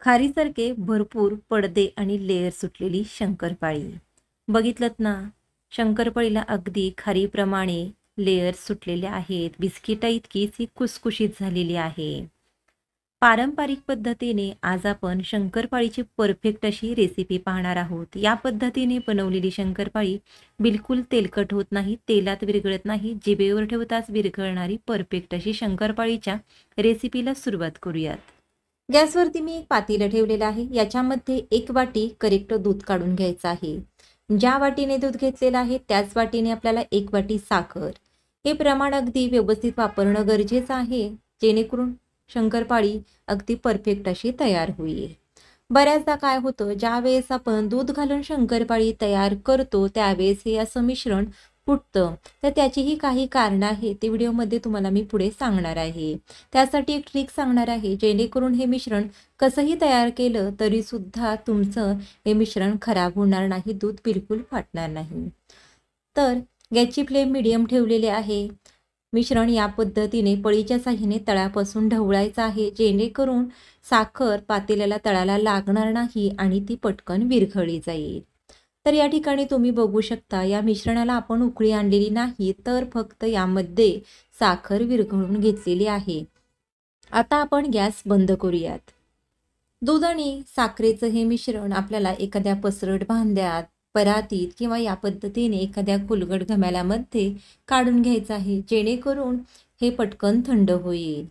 खारीसारखे भरपूर पडदे आणि लेयर सुटलेली शंकरपाळी. बघितलत ना? शंकरपाळीला अगदी खारीप्रमाणे लेयर सुटलेले आहेत. बिस्किटा इतकीच ही खुसखुशीत झालेली आहे. पारंपरिक पद्धतीने आज आपण शंकरपाळीची परफेक्ट अशी रेसिपी पाहणार आहोत. या पद्धतीने बनवलेली शंकरपाळी बिलकुल तेलकट होत नाही, तेलात विरघळत नाही, जिभेवर ठेवताच विरघळणारी परफेक्ट अशी शंकरपाळीच्या रेसिपीला सुरुवात करूयात. गॅसवरती मी एक पातेलं ठेवलेलं आहे. याच्यामध्ये 1 वाटी करेक्ट दूध काढून घ्यायचं आहे. ज्या वाटीने दूध घेतलेलं आहे त्याच वाटीने आपल्याला 1 वाटी साखर. हे प्रमाण अगदी व्यवस्थित वापरणं गरजेचं आहे, जेणेकरून शंकरपाळी अगदी परफेक्ट अशी तयार होईल. बऱ्याचदा काय होतं, ज्यावेळेस आपण दूध घालून शंकरपाळी तयार करतो त्यावेळेस हे असं मिश्रण फुटतं. तर त्याचीही काही कारणं आहेत, ते व्हिडिओमध्ये तुम्हाला मी पुढे सांगणार आहे. त्यासाठी एक ट्रिक सांगणार आहे, जेणेकरून हे मिश्रण कसंही तयार केलं तरीसुद्धा तुमचं हे मिश्रण खराब होणार नाही, दूध बिलकुल फाटणार नाही. तर गॅसची फ्लेम मीडियम ठेवलेली आहे. मिश्रण या पद्धतीने पळीच्या साहाय्याने तळापासून ढवळायचं आहे, जेणेकरून साखर पातेल्याला तळाला लागणार नाही आणि ती पटकन विरघळली जाईल. तर या ठिकाणी तुम्ही बघू शकता, या मिश्रणाला आपण उकळी आणलेली नाही, तर फक्त यामध्ये साखर विरघळून घेतलेली आहे. आता आपण गॅस बंद करूयात. दूध आणि साखरेचं हे मिश्रण आपल्याला एखाद्या पसरट भांड्यात, परातीत किंवा या पद्धतीने एखाद्या खोलगट घमेल्यामध्ये काढून घ्यायचं आहे, जेणेकरून हे पटकन थंड होईल.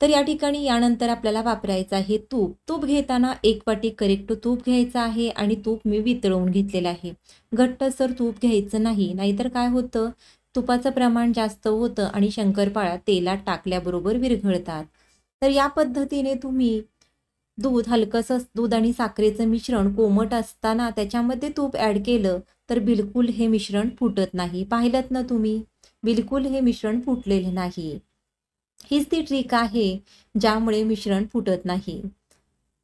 तर या ठिकाणी यानंतर आपल्याला वापरायचं आहे तूप. तूप घेताना 1 वाटी करेक्ट तूप घ्यायचं आहे आणि तूप मी वितळवून घेतलेलं आहे. घट्टसर तूप घ्यायचं नाही, नाहीतर काय होतं, तुपाचं प्रमाण जास्त होतं आणि शंकरपाळ्या तेलात टाकल्याबरोबर विरघळतात. तर या पद्धतीने तुम्ही हलकंसं दूध आणि साखरेचं मिश्रण कोमट असताना त्याच्यामध्ये तूप ॲड केलं तर बिलकुल हे मिश्रण फुटत नाही. पाहिलंत ना तुम्ही? बिलकुल हे मिश्रण फुटलेले नाही. हीच ती ट्रिक आहे ज्यामुळे मिश्रण फुटत नाही.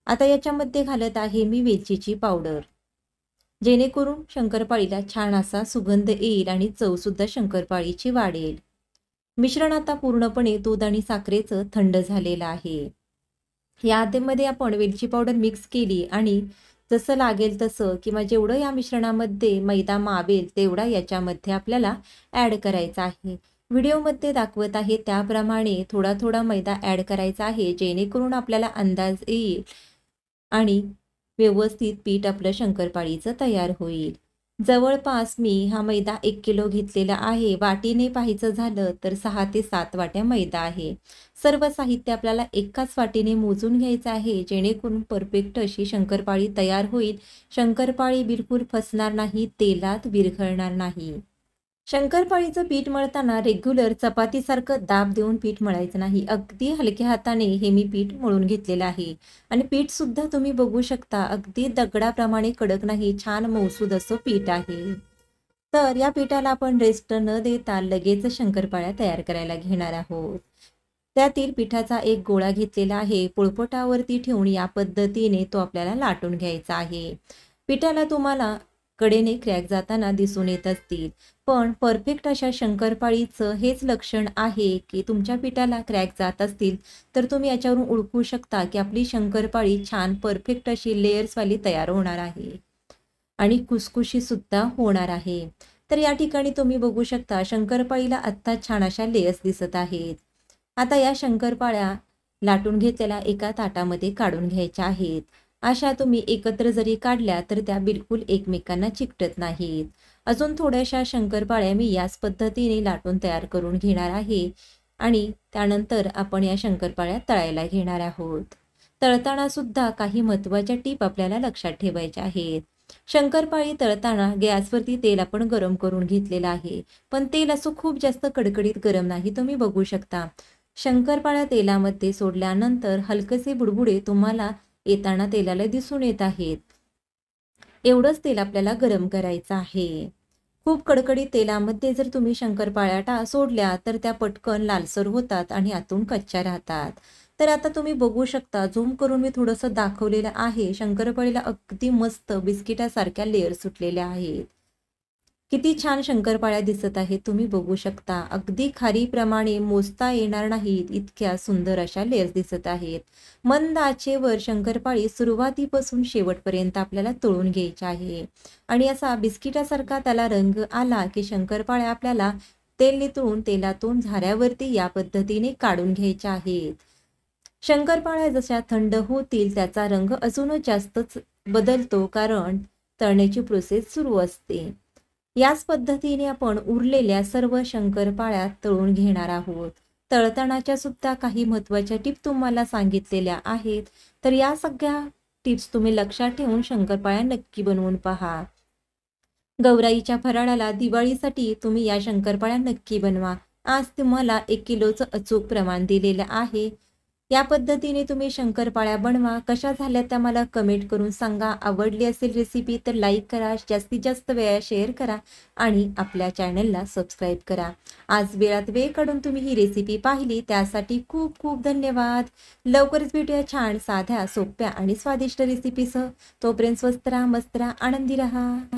आता याच्यामध्ये घालत आहे मी वेलचीची पावडर, जेणेकरून शंकरपाळीला छान असा सुगंध येईल आणि चवसुद्धा शंकरपाळीची वाढेल. मिश्रण आता पूर्णपणे दूध आणि साखरेचं थंड झालेलं आहे. यामध्ये आपण वेलची पावडर मिक्स केली आणि जसं लागेल तसं किंवा जेवढं या मिश्रणामध्ये मैदा मावेल तेवढा याच्यामध्ये आपल्याला ॲड करायचा आहे. व्हिडिओमध्ये दाखवत आहे त्याप्रमाणे थोडा थोडा मैदा ॲड करायचा आहे, जेणेकरून आपल्याला अंदाज येईल आणि व्यवस्थित पीठ आपलं शंकरपाळीचं तयार होईल. जवळपास मी हा मैदा 1 किलो घेतलेला आहे. वाटीने पाहायचं झालं तर 6 ते 7 वाट्या मैदा आहे. सर्व साहित्य आपल्याला एकाच वाटीने मोजून घ्यायचं आहे, जेणेकरून परफेक्ट अशी शंकरपाळी तयार होईल. शंकरपाळी बिलकुल फसणार नाही, तेलात विरघळणार नाही. शंकरपाळीचं पीठ मळताना रेग्युलर चपातीसारखं दाब देऊन पीठ मळायचं नाही. अगदी हलक्या हाताने हे मी पीठ मळून घेतलेलं आहे आणि पीठसुद्धा तुम्ही बघू शकता, अगदी दगडाप्रमाणे कडक नाही, छान मऊसूद असं पीठ आहे. तर या पिठाला आपण रेस्ट न देता लगेच शंकरपाळ्या तयार करायला घेणार आहोत. त्यातील पिठाचा एक गोळा घेतलेला आहे. पोळपाटावरती ठेवून या पद्धतीने तो आपल्याला लाटून घ्यायचा आहे. पिठाला तुम्हाला कडेने क्रॅक जाताना दिसून येत असतील, पण परफेक्ट अशा शंकरपाळीचं हेच लक्षण आहे की तुमच्या पिठाला क्रॅक जात असतील तर तुम्ही याच्यावरून ओळखू शकता की आपली शंकरपाळी छान परफेक्ट अशी लेयर्सवाली तयार होणार आहे आणि खुसखुशी सुद्धा होणार आहे. तर या ठिकाणी तुम्ही बघू शकता, शंकरपाळीला आत्ता छान अशा लेयर्स दिसत आहेत. आता या शंकरपाळ्या लाटून घेतलेल्या एका ताटामध्ये काढून घ्यायच्या आहेत. अशा तुम्ही एकत्र जरी काढल्या तर त्या बिलकुल एकमेकांना चिकटत नाहीत. अजून थोड्याशा शंकरपाळ्या मी याच पद्धतीने लाटून तयार करून घेणार आहे आणि त्यानंतर आपण या शंकरपाळ्या तळायला घेणार आहोत. तळताना सुद्धा काही महत्त्वाच्या टीप आपल्याला लक्षात ठेवायच्या आहेत. शंकरपाळी तळताना गॅसवरती तेल आपण गरम करून घेतलेलं आहे, पण तेल असं खूप जास्त कडकडीत गरम नाही. तुम्ही बघू शकता, शंकरपाळ्या तेलामध्ये सोडल्यानंतर हलकेसे बुडबुडे तुम्हाला येताना तेलाला दिसून येत आहेत. एवढंच तेल आपल्याला गरम करायचं आहे. खूप कडकडीत तेलामध्ये जर तुम्ही शंकरपाळ्या सोडल्या तर त्या पटकन लालसर होतात आणि आतून कच्च्या राहतात. तर आता तुम्ही बघू शकता, झूम करून मी थोडंसं दाखवलेलं आहे. शंकरपाळीला अगदी मस्त बिस्किटासारख्या लेअर सुटलेल्या आहेत. किती छान शंकरपाळ्या दिसत आहेत, तुम्ही बघू शकता. अगदी खारीप्रमाणे मोजता येणार नाहीत इतक्या सुंदर अशा लेयर्स दिसत आहेत. मंद आचेवर शंकरपाळी सुरुवातीपासून शेवटपर्यंत आपल्याला तळून घ्यायची आहे. आणि असा बिस्किटासारखा त्याला रंग आला की शंकरपाळ्या आपल्याला तेल नितळून तेलातून झाऱ्यावरती या पद्धतीने काढून घ्यायच्या आहेत. शंकरपाळ्या जशा थंड होतील त्याचा रंग अजूनच जास्तच बदलतो, कारण तळण्याची प्रोसेस सुरू असते. याच पद्धतीने आपण उरलेल्या सर्व शंकरपाळ्या तळून घेणार आहोत. तळतानाच्या सुद्धा काही महत्त्वाच्या टिप्स तुम्हाला सांगितलेल्या आहेत. तर या सगळ्या टिप्स तुम्ही लक्षात ठेवून शंकरपाळ्या नक्की बनवून पहा. गौराईच्या फराळाला दिवाळीसाठी तुम्ही या शंकरपाळ्या नक्की बनवा. आज तुम्हाला 1 किलोचं अचूक प्रमाण दिलेलं आहे. या पद्धतीने तुम्ही शंकरपाळ्या बनवा. कशा झाल्या त्या मला कमेंट करून सांगा. आवडली असेल रेसिपी तर लाईक करा, जास्तीत जास्त वेळा शेअर करा आणि आपल्या चॅनलला सबस्क्राईब करा. आज वेळात वेळ काढून तुम्ही ही रेसिपी पाहिली त्यासाठी खूप खूप धन्यवाद. लवकरच भेटूया छान साध्या, सोप्या आणि स्वादिष्ट रेसिपीसह. तोपर्यंत स्वस्त राहा, मस्त राहा, आनंदी राहा.